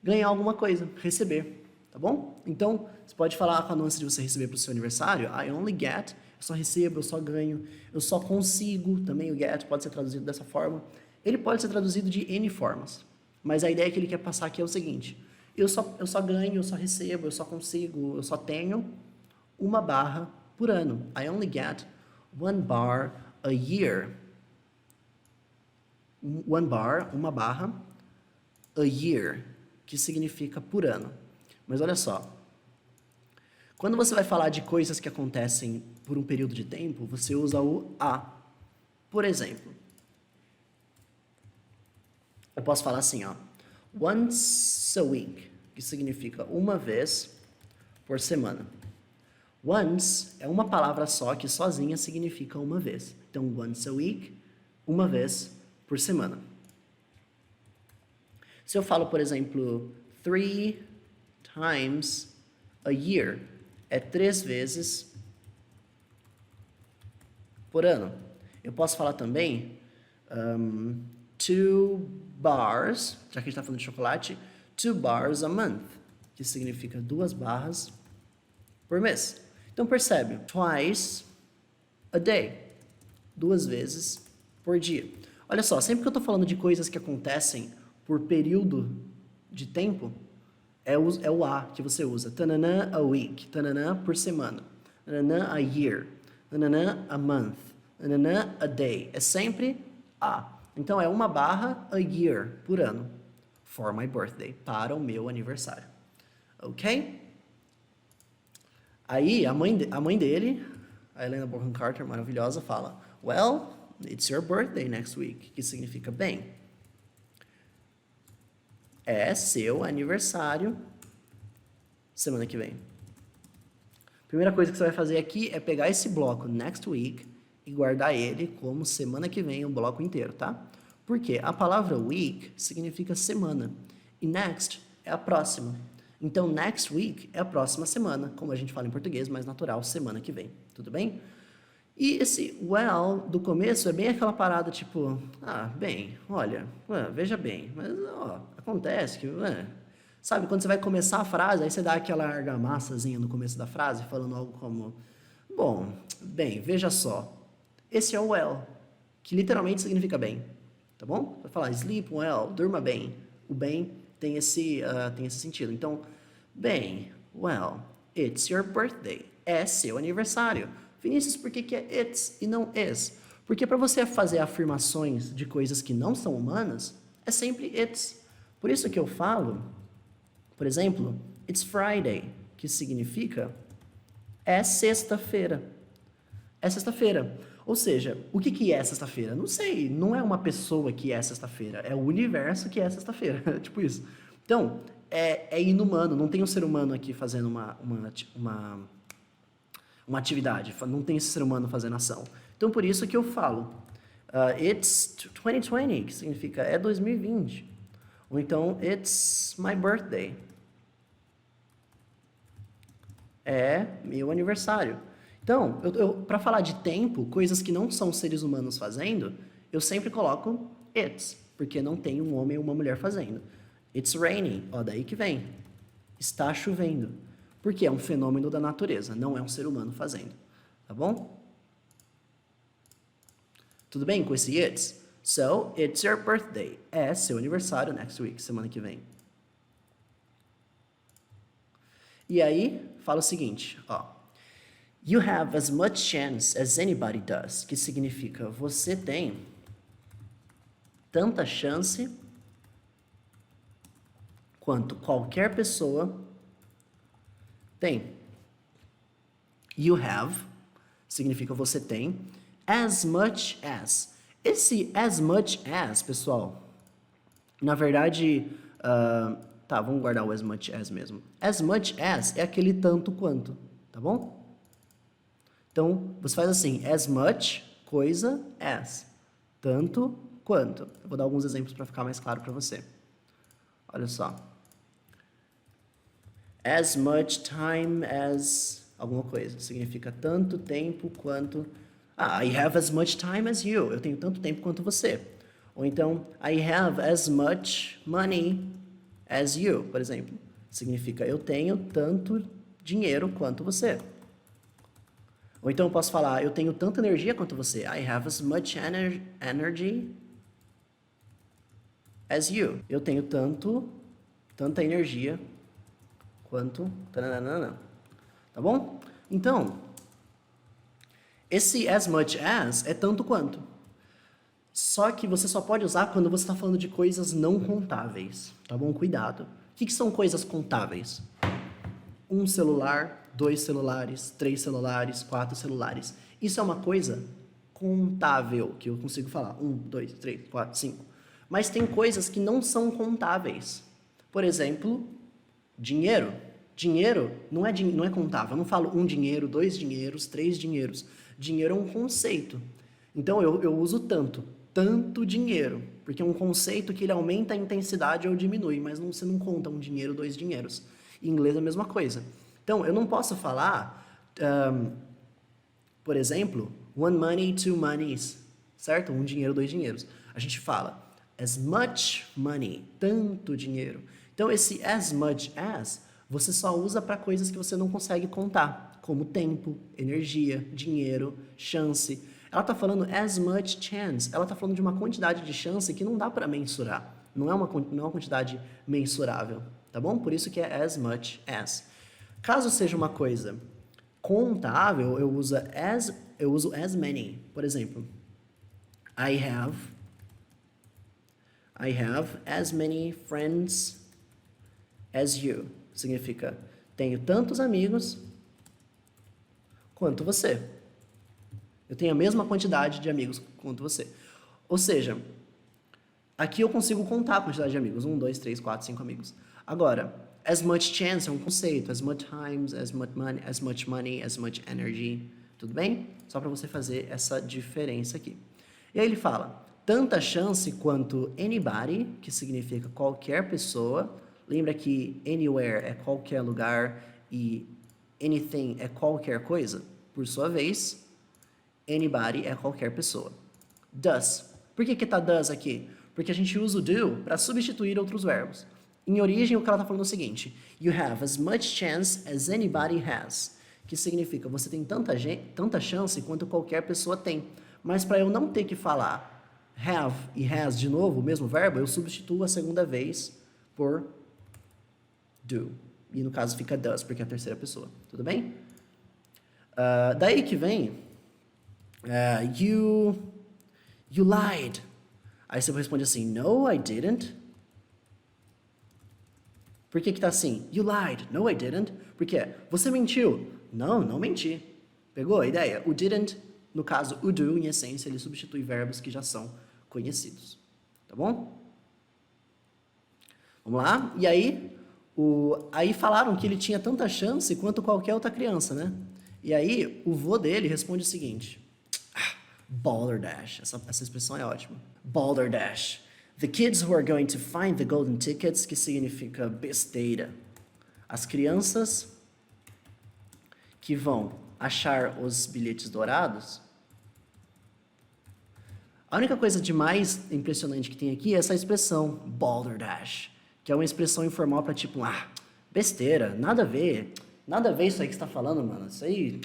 ganhar alguma coisa, receber, tá bom? Então, você pode falar com a nuance de você receber para o seu aniversário, I only get, eu só recebo, eu só ganho, eu só consigo, também o get pode ser traduzido dessa forma. Ele pode ser traduzido de N formas, mas a ideia que ele quer passar aqui é o seguinte, eu só ganho, eu só recebo, eu só consigo, eu só tenho uma barra por ano. I only get one bar a year. One bar, uma barra, a year, que significa por ano. Mas olha só, quando você vai falar de coisas que acontecem por um período de tempo, você usa o a. Por exemplo, eu posso falar assim, ó, once a week, que significa uma vez por semana. Once é uma palavra só que sozinha significa uma vez. Então, once a week, uma vez por semana. Se eu falo, por exemplo, 3 times a year, é 3 vezes por ano. Eu posso falar também 2 bars, já que a gente está falando de chocolate, 2 bars a month, que significa 2 barras por mês. Então percebe, twice a day, 2 vezes por dia. Olha só, sempre que eu estou falando de coisas que acontecem por período de tempo, é o a que você usa. Tananã a week, tananã por semana, tananã a year, tananã a month, tananã a day. É sempre a. Então é uma barra a year por ano. For my birthday, para o meu aniversário. Ok? Aí a mãe dele, a Helena Bonham Carter, maravilhosa, fala, well, it's your birthday next week, que significa bem, é seu aniversário semana que vem. Primeira coisa que você vai fazer aqui é pegar esse bloco next week e guardar ele como semana que vem, um bloco inteiro, tá? Porque a palavra week significa semana e next é a próxima. Então, next week é a próxima semana, como a gente fala em português, mais natural, semana que vem, tudo bem? E esse well do começo é bem aquela parada tipo, bem, olha, veja bem, mas acontece que, sabe, quando você vai começar a frase, aí você dá aquela argamassazinha no começo da frase, falando algo como, bom, bem, veja só, esse é o well, que literalmente significa bem, tá bom? Vai falar sleep well, durma bem, o bem tem esse sentido. Então, bem, well, it's your birthday, é seu aniversário. Vinícius, por que é it's e não is? Porque para você fazer afirmações de coisas que não são humanas, é sempre it's. Por isso que eu falo, por exemplo, it's Friday, que significa é sexta-feira. É sexta-feira. Ou seja, o que é sexta-feira? Não sei, não é uma pessoa que é sexta-feira, é o universo que é sexta-feira, tipo isso. Então, é inumano, não tem um ser humano aqui fazendo uma atividade, não tem esse ser humano fazendo ação. Então, por isso que eu falo, it's 2020, que significa é 2020. Ou então, it's my birthday. É meu aniversário. Então, para falar de tempo, coisas que não são seres humanos fazendo, eu sempre coloco it's, porque não tem um homem ou uma mulher fazendo. It's raining, daí que vem. Está chovendo. Porque é um fenômeno da natureza, não é um ser humano fazendo. Tá bom? Tudo bem com esse it's? So, it's your birthday. É seu aniversário next week, semana que vem. E aí, fala o seguinte, You have as much chance as anybody does, que significa você tem tanta chance quanto qualquer pessoa tem. You have significa você tem, as much as. Esse as much as, pessoal, na verdade, vamos guardar o as much as mesmo. As much as é aquele tanto quanto, tá bom? Então, você faz assim, as much, coisa, as. Tanto quanto. Eu vou dar alguns exemplos para ficar mais claro para você. Olha só. As much time as alguma coisa. Significa tanto tempo quanto... I have as much time as you. Eu tenho tanto tempo quanto você. Ou então, I have as much money as you, por exemplo. Significa eu tenho tanto dinheiro quanto você. Ou então eu posso falar, eu tenho tanta energia quanto você. I have as much energy as you. Eu tenho tanta energia quanto... Tá bom? Então, esse as much as é tanto quanto. Só que você só pode usar quando você está falando de coisas não contáveis. Tá bom? Cuidado. O que são coisas contáveis? 1 celular, 2 celulares, 3 celulares, 4 celulares. Isso é uma coisa contável, que eu consigo falar. 1, 2, 3, 4, 5. Mas tem coisas que não são contáveis. Por exemplo, dinheiro. Dinheiro não é contável. Eu não falo 1 dinheiro, 2 dinheiros, 3 dinheiros. Dinheiro é um conceito. Então eu uso tanto dinheiro, porque é um conceito que ele aumenta a intensidade ou diminui, mas você não conta 1 dinheiro, 2 dinheiros. Em inglês é a mesma coisa. Então, eu não posso falar, por exemplo, 1 money, 2 monies, certo? 1 dinheiro, 2 dinheiros. A gente fala as much money, tanto dinheiro. Então, esse as much as, você só usa para coisas que você não consegue contar, como tempo, energia, dinheiro, chance. Ela está falando as much chance. Ela está falando de uma quantidade de chance que não dá para mensurar. Não é uma quantidade mensurável, tá bom? Por isso que é as much as. Caso seja uma coisa contável, eu uso as many. Por exemplo, I have as many friends as you. Significa, tenho tantos amigos quanto você. Eu tenho a mesma quantidade de amigos quanto você. Ou seja, aqui eu consigo contar a quantidade de amigos. 1, 2, 3, 4, 5 amigos. Agora, as much chance é um conceito. As much times, as much money, as much energy. Tudo bem? Só para você fazer essa diferença aqui. E aí ele fala, tanta chance quanto anybody, que significa qualquer pessoa. Lembra que anywhere é qualquer lugar e anything é qualquer coisa? Por sua vez, anybody é qualquer pessoa. Does. Por que tá does aqui? Porque a gente usa o do para substituir outros verbos. Em origem, o que ela está falando é o seguinte. You have as much chance as anybody has. Que significa, você tem tanta chance quanto qualquer pessoa tem. Mas para eu não ter que falar have e has de novo, o mesmo verbo, eu substituo a segunda vez por do. E no caso fica does, porque é a terceira pessoa. Tudo bem? Daí que vem... you lied. Aí você responde assim, no, I didn't. Por que tá assim? You lied. No, I didn't. Por quê? Você mentiu. Não menti. Pegou a ideia? O didn't, no caso, o do, em essência, ele substitui verbos que já são conhecidos. Tá bom? Vamos lá? E aí, aí falaram que ele tinha tanta chance quanto qualquer outra criança, né? E aí, o vô dele responde o seguinte. Balderdash. Essa expressão é ótima. Balderdash. The kids who are going to find the golden tickets, que significa besteira. As crianças que vão achar os bilhetes dourados. A única coisa de mais impressionante que tem aqui é essa expressão, balderdash, que é uma expressão informal para tipo, besteira, nada a ver isso aí que você está falando, mano. Isso aí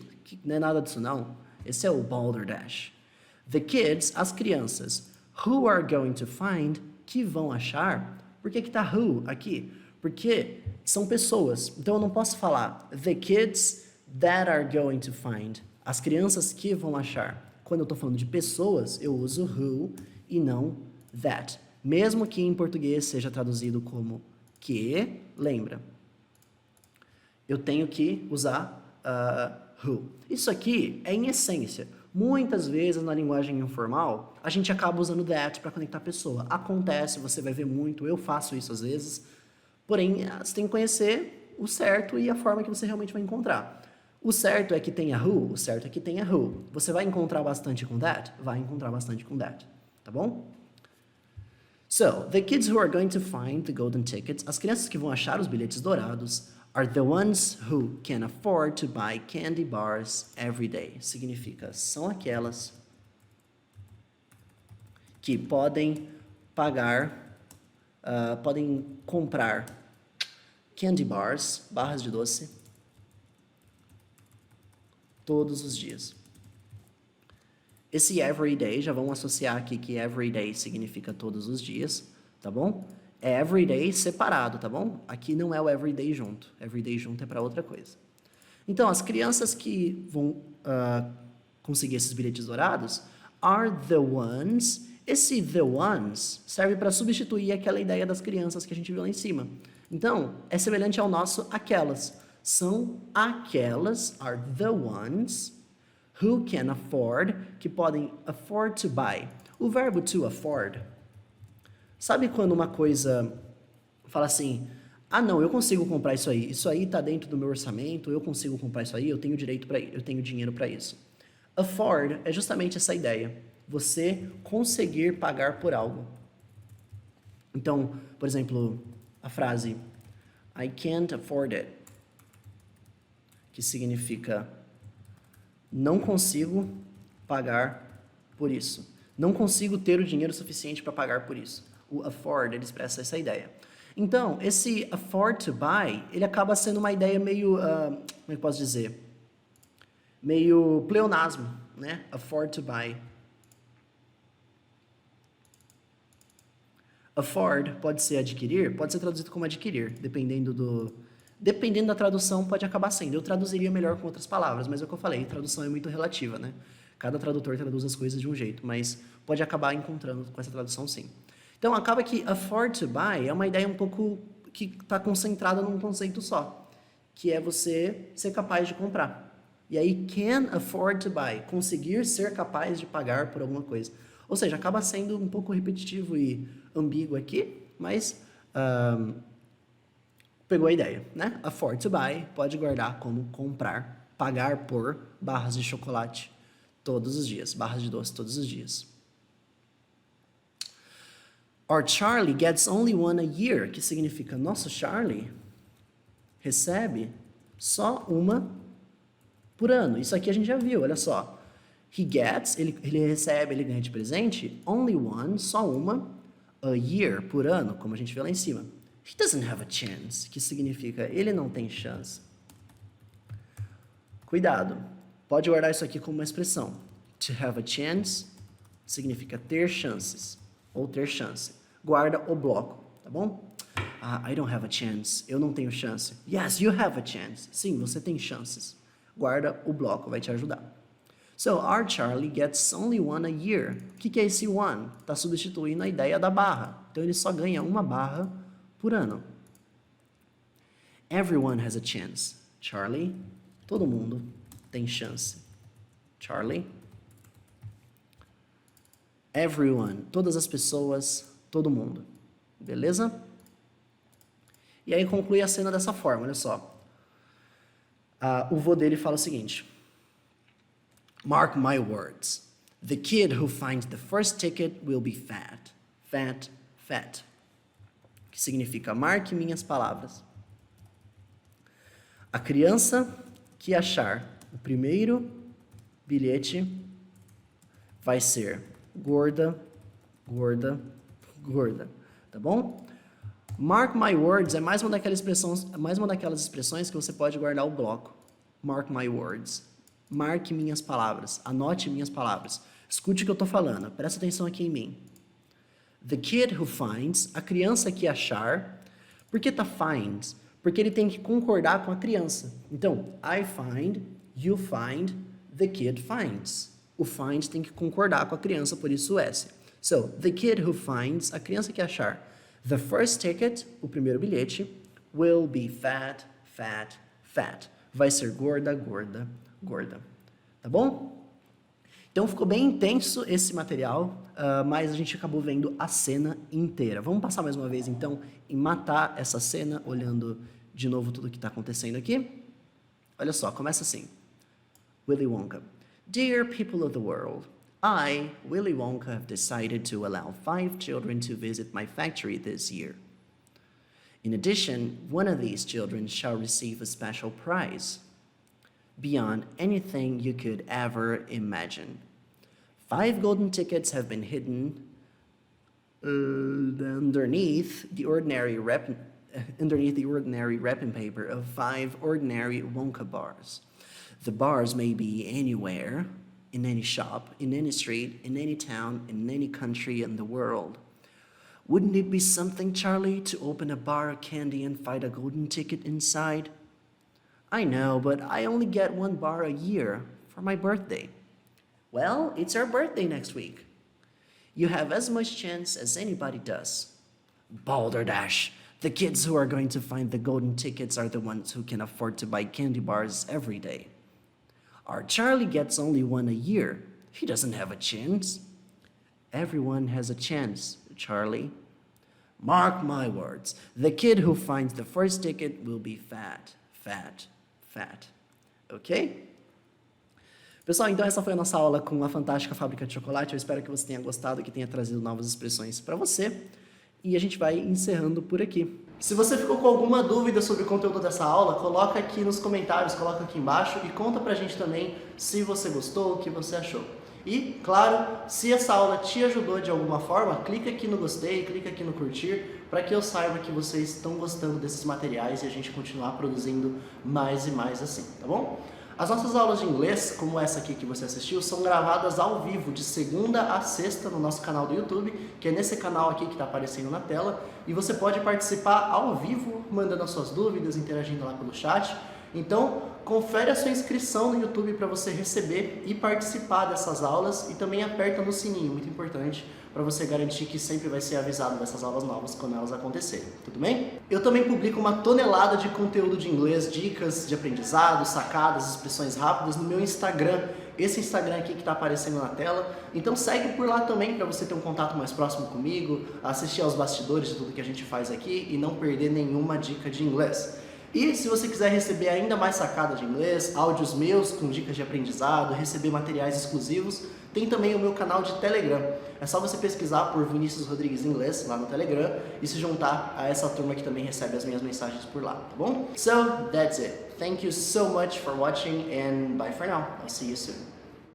não é nada disso não. Esse é o balderdash. The kids, as crianças, who are going to find, que vão achar. Por que tá who aqui? Porque são pessoas. Então eu não posso falar the kids that are going to find. As crianças que vão achar. Quando eu estou falando de pessoas, eu uso who e não that. Mesmo que em português seja traduzido como que, lembra, eu tenho que usar who. Isso aqui é em essência. Muitas vezes na linguagem informal, a gente acaba usando that para conectar a pessoa. Acontece, você vai ver muito, eu faço isso às vezes. Porém, você tem que conhecer o certo e a forma que você realmente vai encontrar. O certo é que tenha who, o certo é que tenha who. Você vai encontrar bastante com that? Vai encontrar bastante com that. Tá bom? So, the kids who are going to find the golden tickets, as crianças que vão achar os bilhetes dourados, are the ones who can afford to buy candy bars every day. Significa, são aquelas que podem pagar, podem comprar candy bars, barras de doce, todos os dias. Esse every day, já vamos associar aqui que every day significa todos os dias, tá bom? É every day separado, tá bom? Aqui não é o every day junto. Every day junto é para outra coisa. Então, as crianças que vão conseguir esses bilhetes dourados are the ones. Esse the ones serve para substituir aquela ideia das crianças que a gente viu lá em cima. Então, é semelhante ao nosso aquelas. São aquelas, are the ones, who can afford, que podem afford to buy. O verbo to afford, sabe quando uma coisa fala assim, ah não, eu consigo comprar isso aí está dentro do meu orçamento, eu consigo comprar isso aí, eu tenho direito para isso, eu tenho dinheiro para isso. Afford é justamente essa ideia, você conseguir pagar por algo. Então, por exemplo, a frase I can't afford it, que significa não consigo pagar por isso. Não consigo ter o dinheiro suficiente para pagar por isso. O afford, ele expressa essa ideia. Então, esse afford to buy, ele acaba sendo uma ideia meio, como é que eu posso dizer? Meio pleonasmo, né? Afford to buy. Afford pode ser adquirir, pode ser traduzido como adquirir, dependendo da tradução, pode acabar sendo. Eu traduziria melhor com outras palavras, mas é o que eu falei, tradução é muito relativa, né? Cada tradutor traduz as coisas de um jeito, mas pode acabar encontrando com essa tradução sim. Então, acaba que afford to buy é uma ideia um pouco que está concentrada num conceito só, que é você ser capaz de comprar. E aí, can afford to buy, conseguir ser capaz de pagar por alguma coisa. Ou seja, acaba sendo um pouco repetitivo e ambíguo aqui, mas pegou a ideia, né? Afford to buy pode guardar como comprar, pagar por barras de chocolate todos os dias, barras de doce todos os dias. Our Charlie gets only one a year, que significa nosso Charlie recebe só uma por ano. Isso aqui a gente já viu, olha só. He gets, ele recebe, ele ganha de presente, only one, só uma, a year, por ano, como a gente viu lá em cima. He doesn't have a chance, que significa ele não tem chance. Cuidado, pode guardar isso aqui como uma expressão. To have a chance significa ter chances, ou ter chance. Guarda o bloco, tá bom? I don't have a chance, eu não tenho chance. Yes, you have a chance. Sim, você tem chances. Guarda o bloco, vai te ajudar. So, our Charlie gets only one a year. O que é esse one? Está substituindo a ideia da barra. Então, ele só ganha uma barra por ano. Everyone has a chance. Charlie, todo mundo tem chance. Charlie. Everyone, todas as pessoas, todo mundo. Beleza? E aí conclui a cena dessa forma, olha só. O vô dele fala o seguinte. Mark my words. The kid who finds the first ticket will be fat. Fat, fat. Que significa, marque minhas palavras. A criança que achar o primeiro bilhete vai ser gorda, gorda, gorda. Tá bom? Mark my words é mais uma daquelas expressões que você pode guardar o bloco. Mark my words. Marque minhas palavras. Anote minhas palavras. Escute o que eu estou falando. Presta atenção aqui em mim. The kid who finds, a criança que achar. Por que tá finds? Porque ele tem que concordar com a criança. Então, I find, you find, the kid finds. O find tem que concordar com a criança, por isso o S. So, the kid who finds, a criança que achar. The first ticket, o primeiro bilhete, will be fat, fat, fat. Vai ser gorda, gorda, gorda. Tá bom? Então ficou bem intenso esse material, mas a gente acabou vendo a cena inteira. Vamos passar mais uma vez então em matar essa cena, olhando de novo tudo que está acontecendo aqui. Olha só, começa assim. Willy Wonka. Dear people of the world, I, Willy Wonka, have decided to allow 5 children to visit my factory this year. In addition, one of these children shall receive a special prize, beyond anything you could ever imagine. 5 golden tickets have been hidden underneath the ordinary wrapping paper of 5 ordinary Wonka bars. The bars may be anywhere, in any shop, in any street, in any town, in any country in the world. Wouldn't it be something, Charlie, to open a bar of candy and find a golden ticket inside? I know, but I only get 1 bar a year for my birthday. Well, it's our birthday next week. You have as much chance as anybody does. Balderdash! The kids who are going to find the golden tickets are the ones who can afford to buy candy bars every day. Our Charlie gets only 1 a year. He doesn't have a chance. Everyone has a chance, Charlie. Mark my words, the kid who finds the first ticket will be fat, fat, fat. Ok? Pessoal, então essa foi a nossa aula com a Fantástica Fábrica de Chocolate. Eu espero que você tenha gostado, que tenha trazido novas expressões para você. E a gente vai encerrando por aqui. Se você ficou com alguma dúvida sobre o conteúdo dessa aula, coloca aqui nos comentários, coloca aqui embaixo e conta pra gente também se você gostou, o que você achou. E, claro, se essa aula te ajudou de alguma forma, clica aqui no gostei, clica aqui no curtir, para que eu saiba que vocês estão gostando desses materiais e a gente continuar produzindo mais e mais assim, tá bom? As nossas aulas de inglês, como essa aqui que você assistiu, são gravadas ao vivo, de segunda a sexta, no nosso canal do YouTube, que é nesse canal aqui que está aparecendo na tela, e você pode participar ao vivo, mandando as suas dúvidas, interagindo lá pelo chat. Então, confere a sua inscrição no YouTube para você receber e participar dessas aulas, e também aperta no sininho, muito importante, para você garantir que sempre vai ser avisado dessas aulas novas quando elas acontecerem, tudo bem? Eu também publico uma tonelada de conteúdo de inglês, dicas de aprendizado, sacadas, expressões rápidas no meu Instagram, esse Instagram aqui que está aparecendo na tela. Então segue por lá também para você ter um contato mais próximo comigo, assistir aos bastidores de tudo que a gente faz aqui e não perder nenhuma dica de inglês. E se você quiser receber ainda mais sacada de inglês, áudios meus com dicas de aprendizado, receber materiais exclusivos, tem também o meu canal de Telegram. É só você pesquisar por Vinícius Rodrigues Inglês lá no Telegram e se juntar a essa turma que também recebe as minhas mensagens por lá, tá bom? So, that's it. Thank you so much for watching and bye for now. I'll see you soon.